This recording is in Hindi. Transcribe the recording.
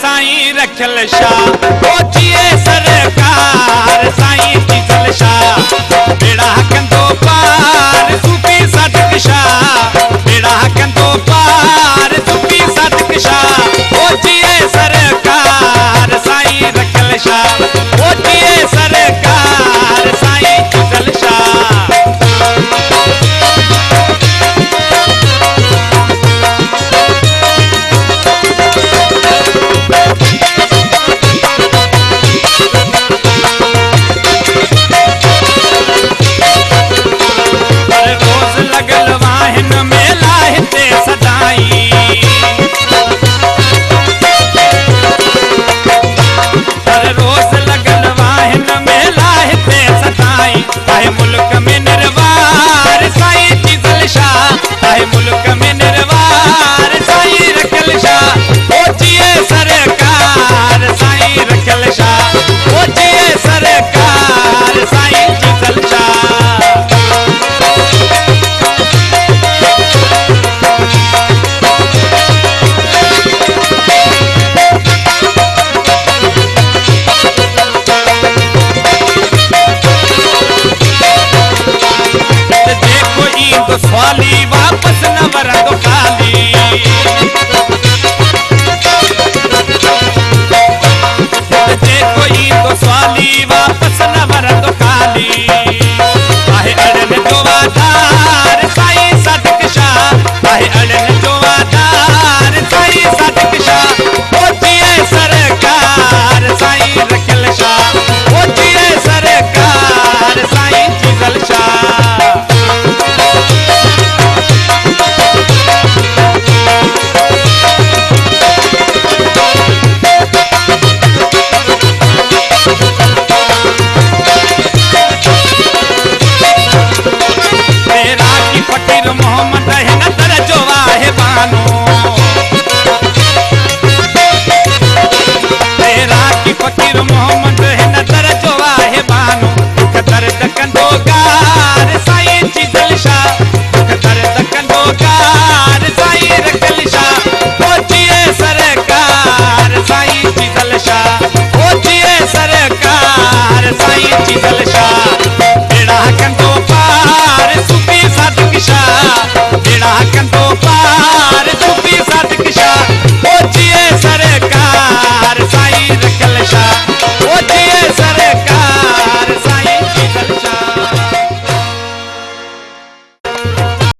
साईं रखियल शाह पहुचिए सरकार साईं चीजल शाह बेड़ा कंदो पार सूफी सादिक शाह बेड़ा कंदो पार सूफी सादिक शाह पहुचिए सरकार साईं रखियल शाह पहुचिए सरकार साईं चीजल शाह मुल्क में निर्वार साईं चीजल शाह मुल्क में निर्वार साईं रखियल शाह पहुचिए सरकार साईं रखियल शाह पहुचिए सरकार साईं चीजल शाह तो स्वाली वापस न वरंदो खाली जेको ईंदो स्वाली वापस न वरंदो खाली आहे अड़न जो आधार साईं सादिक शाह आहे अड़न जो आधार साईं सादिक शाह पहुचिए सरकार साईं रखियल शाह पहुचिए सरकार साईं चीजल शाह फकीर मोहम्मद है न दरजो आहे बानो तेरा की फकीर मोहम्मद है न दरजो आहे बानो दुख दर्द कंदो गार साईं चीजल शाह दुख दर्द कंदो गार साईं रखियल शाह पहुचिए सरकार साईं चीजल शाह पहुचिए सरकार साईं चीजल